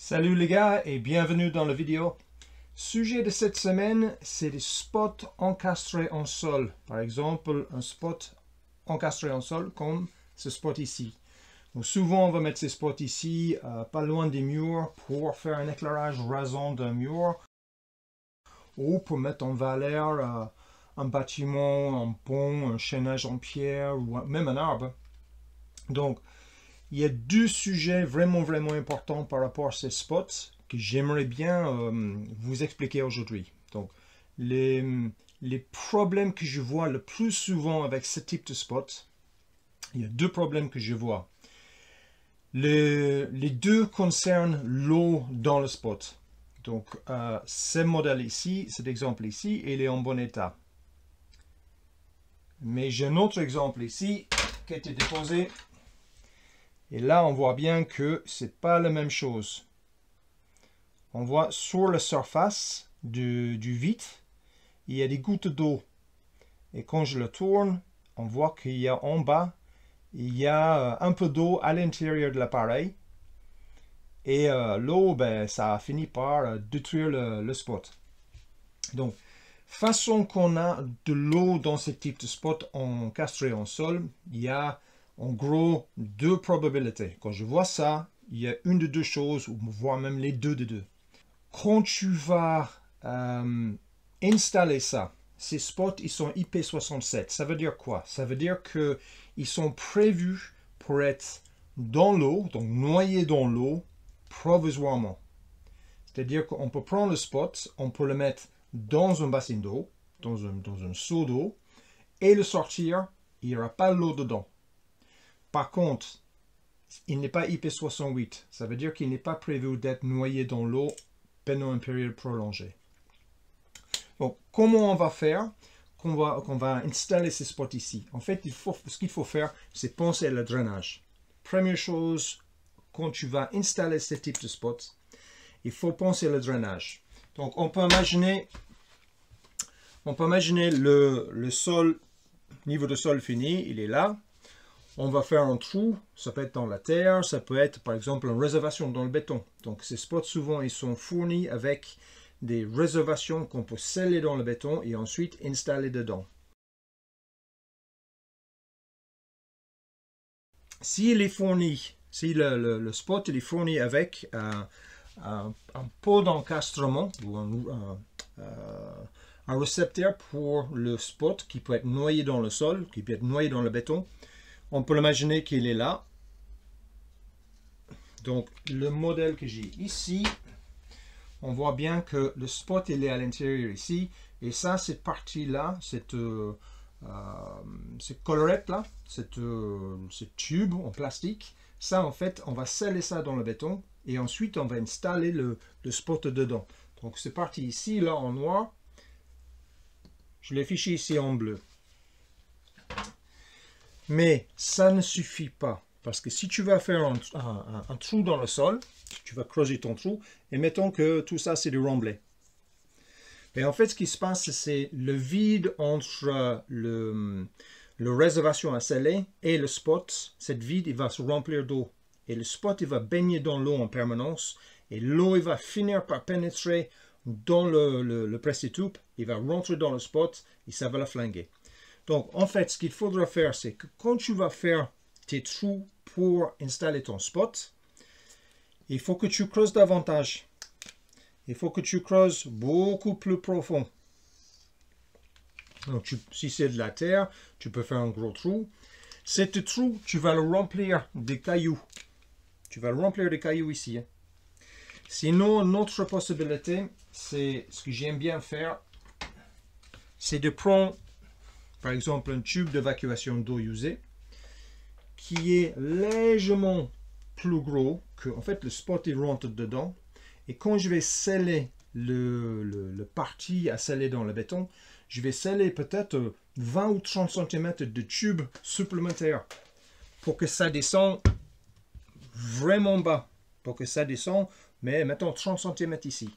Salut les gars et bienvenue dans la vidéo. Sujet de cette semaine, c'est des spots encastrés en sol. Par exemple, un spot encastré en sol comme ce spot ici. Donc, souvent, on va mettre ces spots ici, pas loin des murs, pour faire un éclairage rasant d'un mur ou pour mettre en valeur un bâtiment, un pont, un chaînage en pierre ou même un arbre. Donc, il y a deux sujets vraiment importants par rapport à ces spots que j'aimerais bien vous expliquer aujourd'hui. Donc, les problèmes que je vois le plus souvent avec ce type de spot, il y a deux problèmes que je vois. Les deux concernent l'eau dans le spot. Donc, ce modèle ici, cet exemple ici, il est en bon état. Mais j'ai un autre exemple ici qui a été déposé. Et là, on voit bien que c'est pas la même chose. On voit sur la surface du vide, il y a des gouttes d'eau. Et quand je le tourne, on voit qu'il y a en bas, il y a un peu d'eau à l'intérieur de l'appareil. Et l'eau, ben, ça a fini par détruire le spot. Donc, façon qu'on a de l'eau dans ce type de spot encastré en sol, il y a en gros deux probabilités. Quand je vois ça, il y a une de deux choses, ou voire même les deux de deux. Quand tu vas installer ça, ces spots, ils sont IP67. Ça veut dire quoi? Ça veut dire qu'ils sont prévus pour être dans l'eau, donc noyés dans l'eau, provisoirement. C'est-à-dire qu'on peut prendre le spot, on peut le mettre dans un bassin d'eau, dans un seau d'eau, et le sortir, il n'y aura pas l'eau dedans. Par contre, il n'est pas IP68. Ça veut dire qu'il n'est pas prévu d'être noyé dans l'eau pendant une période prolongée. Donc, comment on va faire qu'on va installer ces spots ici? En fait, ce qu'il faut faire, c'est penser à le drainage. Première chose, quand tu vas installer ce type de spot, il faut penser au drainage. Donc, on peut imaginer le sol, niveau de sol fini, il est là. On va faire un trou, ça peut être dans la terre, ça peut être par exemple une réservation dans le béton. Donc ces spots souvent ils sont fournis avec des réservations qu'on peut sceller dans le béton et ensuite installer dedans. S'il est fourni, si le spot il est fourni avec un pot d'encastrement ou un récepteur pour le spot qui peut être noyé dans le sol, qui peut être noyé dans le béton, on peut l'imaginer qu'il est là. Donc, le modèle que j'ai ici, on voit bien que le spot, il est à l'intérieur ici. Et ça, cette partie-là, cette collerette-là, cette tube en plastique, ça, en fait, on va sceller ça dans le béton. Et ensuite, on va installer le spot dedans. Donc, cette partie ici, là, en noir, je l'ai fiché ici en bleu. Mais ça ne suffit pas. Parce que si tu vas faire un trou dans le sol, tu vas creuser ton trou, et mettons que tout ça c'est du remblai. Mais en fait, ce qui se passe, c'est le vide entre le réservation à sceller et le spot. Cette vide, il va se remplir d'eau. Et le spot, il va baigner dans l'eau en permanence. Et l'eau, il va finir par pénétrer dans le presse-tube. Il va rentrer dans le spot et ça va la flinguer. Donc, en fait, ce qu'il faudra faire, c'est que quand tu vas faire tes trous pour installer ton spot, il faut que tu creuses davantage. Il faut que tu creuses beaucoup plus profond. Donc, si c'est de la terre, tu peux faire un gros trou. Cet trou, tu vas le remplir des cailloux. Tu vas le remplir des cailloux ici. Sinon, une autre possibilité, c'est ce que j'aime bien faire, c'est de prendre par exemple un tube d'évacuation d'eau usée qui est légèrement plus gros que, en fait, le spot il rentre dedans. Et quand je vais sceller le parti à sceller dans le béton, je vais sceller peut-être 20 ou 30 cm de tube supplémentaire pour que ça descende vraiment bas. Pour que ça descende, mais mettons 30 cm ici.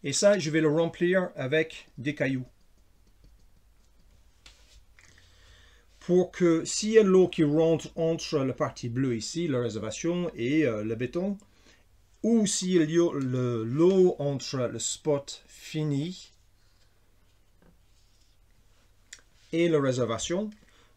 Et ça, je vais le remplir avec des cailloux. Pour que s'il y a l'eau qui rentre entre la partie bleue ici, la réservation, et le béton, ou si l'eau entre le spot fini et la réservation,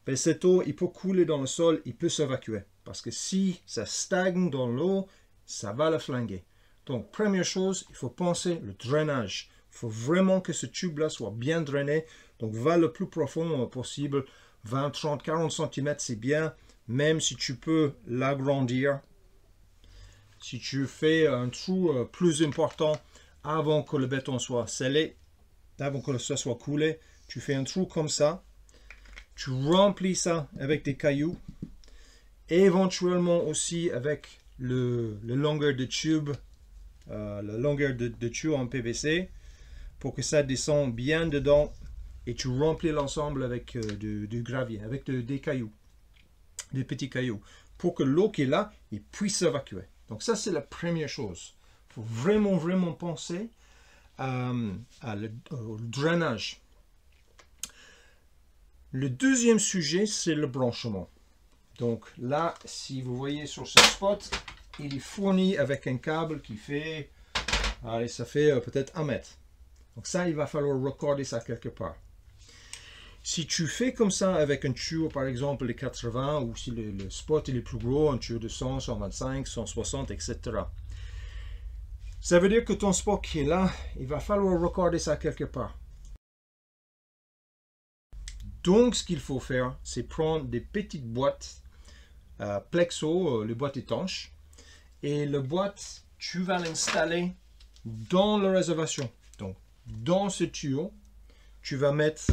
ben cette eau, il peut couler dans le sol, il peut s'évacuer. Parce que si ça stagne dans l'eau, ça va le flinguer. Donc, première chose, il faut penser le drainage. Il faut vraiment que ce tube-là soit bien drainé. Donc, va le plus profond possible. 20, 30, 40 cm, c'est bien. Même si tu peux l'agrandir. Si tu fais un trou plus important avant que le béton soit scellé, avant que ça soit coulé, tu fais un trou comme ça. Tu remplis ça avec des cailloux. Éventuellement aussi avec le longueur de tube, la longueur de tube en PVC, pour que ça descende bien dedans. Et tu remplis l'ensemble avec du gravier, avec des cailloux, des petits cailloux, pour que l'eau qui est là, il puisse s'évacuer. Donc ça, c'est la première chose. Il faut vraiment penser au drainage. Le deuxième sujet, c'est le branchement. Donc là, si vous voyez sur ce spot, il est fourni avec un câble qui fait, allez, ça fait peut-être 1 mètre. Donc ça, il va falloir raccorder ça quelque part. Si tu fais comme ça avec un tuyau, par exemple, les 80, ou si le spot il est plus gros, un tuyau de 100, 125, 160, etc. Ça veut dire que ton spot qui est là, il va falloir raccorder ça quelque part. Donc, ce qu'il faut faire, c'est prendre des petites boîtes plexo, les boîtes étanches, et la boîte, tu vas l'installer dans la réservation. Donc, dans ce tuyau, tu vas mettre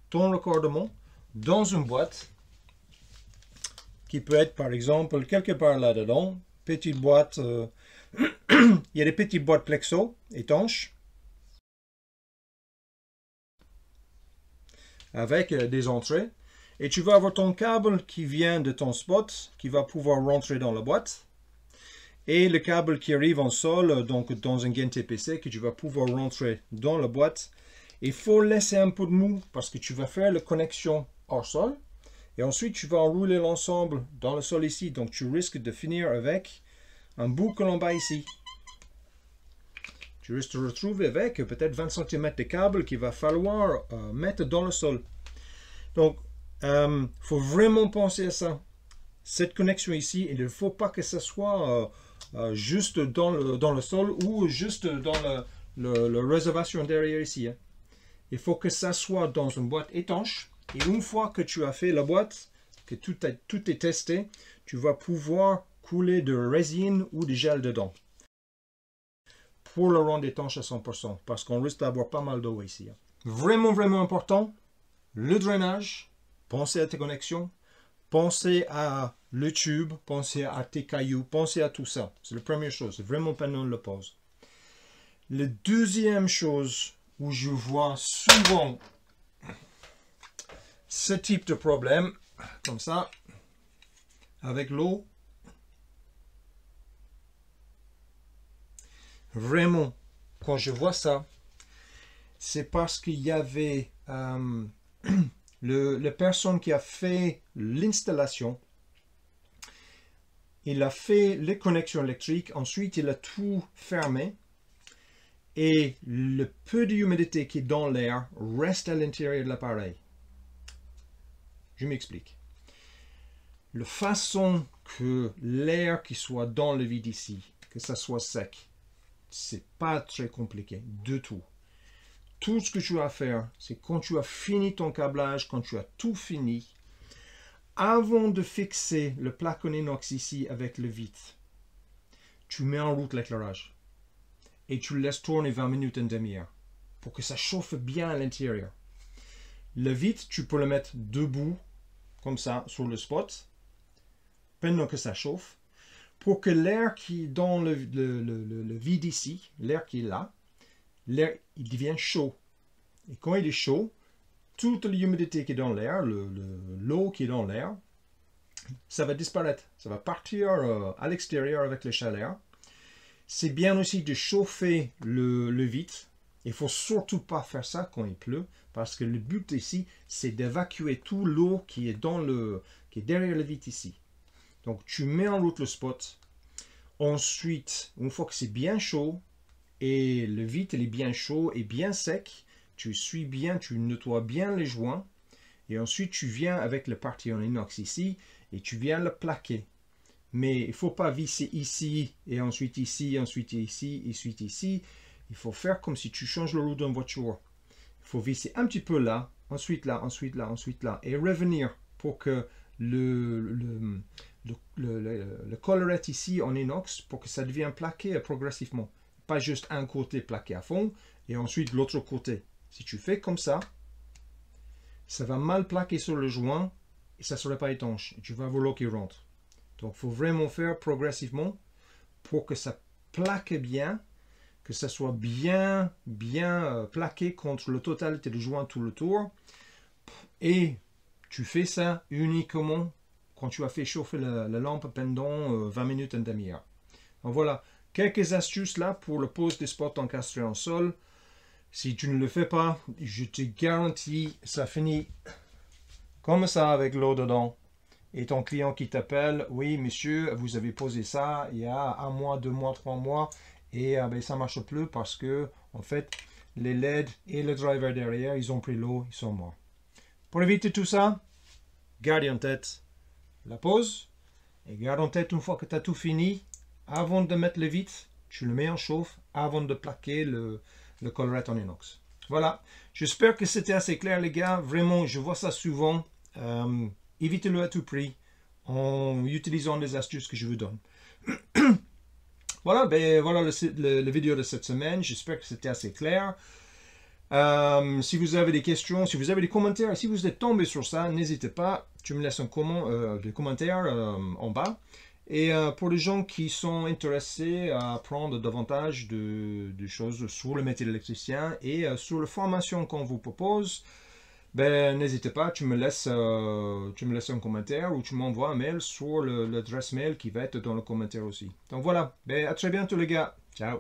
ton raccordement dans une boîte qui peut être, par exemple, quelque part là-dedans. Petite boîte, il y a des petites boîtes plexo étanches avec des entrées. Et tu vas avoir ton câble qui vient de ton spot, qui va pouvoir rentrer dans la boîte. Et le câble qui arrive en sol, donc dans un gain TPC, que tu vas pouvoir rentrer dans la boîte. Il faut laisser un peu de mou parce que tu vas faire la connexion hors sol. Et ensuite, tu vas enrouler l'ensemble dans le sol ici. Donc, tu risques de finir avec un boucle en bas ici. Tu risques de retrouver avec peut-être 20 cm de câble qu'il va falloir mettre dans le sol. Donc, il faut vraiment penser à ça. Cette connexion ici, il ne faut pas que ce soit juste dans le sol ou juste dans la réservation derrière ici. Hein. Il faut que ça soit dans une boîte étanche. Et une fois que tu as fait la boîte, que tout est testé, tu vas pouvoir couler de résine ou de gel dedans. Pour le rendre étanche à 100%. Parce qu'on risque d'avoir pas mal d'eau ici. Hein. Vraiment important. Le drainage. Pensez à tes connexions. Pensez à le tube. Pensez à tes cailloux. Pensez à tout ça. C'est la première chose. C'est vraiment pas non le pose. La deuxième chose où je vois souvent ce type de problème, comme ça, avec l'eau. Vraiment, quand je vois ça, c'est parce qu'il y avait la personne qui a fait l'installation. Il a fait les connexions électriques, ensuite il a tout fermé. Et le peu d'humidité qui est dans l'air reste à l'intérieur de l'appareil. Je m'explique. La façon que l'air qui soit dans le vide ici, que ça soit sec, c'est pas très compliqué du tout. Tout ce que tu as à faire, c'est quand tu as fini ton câblage, quand tu as tout fini, avant de fixer le plaque en inox ici avec le vitre, tu mets en route l'éclairage. Et tu le laisses tourner 20 minutes, une demi-heure, pour que ça chauffe bien à l'intérieur. Le vitre, tu peux le mettre debout, comme ça, sur le spot, pendant que ça chauffe, pour que l'air qui est dans le vide ici, l'air qui est là, l'air, il devient chaud. Et quand il est chaud, toute l'humidité qui est dans l'air, l'eau qui est dans l'air, ça va disparaître. Ça va partir à l'extérieur avec la chaleur. C'est bien aussi de chauffer le vitre. Il ne faut surtout pas faire ça quand il pleut, parce que le but ici, c'est d'évacuer toute l'eau qui est derrière le vitre ici. Donc, tu mets en route le spot. Ensuite, une fois que c'est bien chaud, et le vitre il est bien chaud et bien sec, tu essuies bien, tu nettoies bien les joints, et ensuite tu viens avec la partie en inox ici, et tu viens le plaquer. Mais il ne faut pas visser ici, et ensuite ici, ensuite ici, ensuite ici. Il faut faire comme si tu changes le roue d'une voiture. Il faut visser un petit peu là, ensuite là, ensuite là, ensuite là, et revenir pour que le collerette ici en inox, pour que ça devienne plaqué progressivement. Pas juste un côté plaqué à fond, et ensuite l'autre côté. Si tu fais comme ça va mal plaquer sur le joint, et ça ne serait pas étanche. Tu vas avoir l'eau qui rentre. Donc, il faut vraiment faire progressivement pour que ça plaque bien, que ça soit bien plaqué contre la totalité du joint tout le tour. Et tu fais ça uniquement quand tu as fait chauffer la lampe pendant 20 minutes, une demi-heure. Donc voilà, quelques astuces là pour le pose des spots encastrés en sol. Si tu ne le fais pas, je te garantis, ça finit comme ça avec l'eau dedans. Et ton client qui t'appelle, oui monsieur, vous avez posé ça il y a 1 mois, 2 mois, 3 mois, et ben, ça ne marche plus parce que, en fait, les LED et le driver derrière, ils ont pris l'eau, ils sont morts. Pour éviter tout ça, garde en tête la pause, et garde en tête une fois que tu as tout fini, avant de mettre le vitre, tu le mets en chauffe avant de plaquer le collerette en inox. Voilà, j'espère que c'était assez clair les gars, vraiment je vois ça souvent, évitez-le à tout prix en utilisant les astuces que je vous donne. Voilà, ben voilà le vidéo de cette semaine, j'espère que c'était assez clair. Si vous avez des questions, si vous avez des commentaires, si vous êtes tombé sur ça, n'hésitez pas, tu me laisses des commentaires en bas. Et pour les gens qui sont intéressés à apprendre davantage de choses sur le métier d'électricien et sur la formation qu'on vous propose, ben n'hésitez pas, tu me laisses un commentaire ou tu m'envoies un mail sur l'adresse mail qui va être dans le commentaire aussi. Donc voilà, ben à très bientôt les gars, ciao.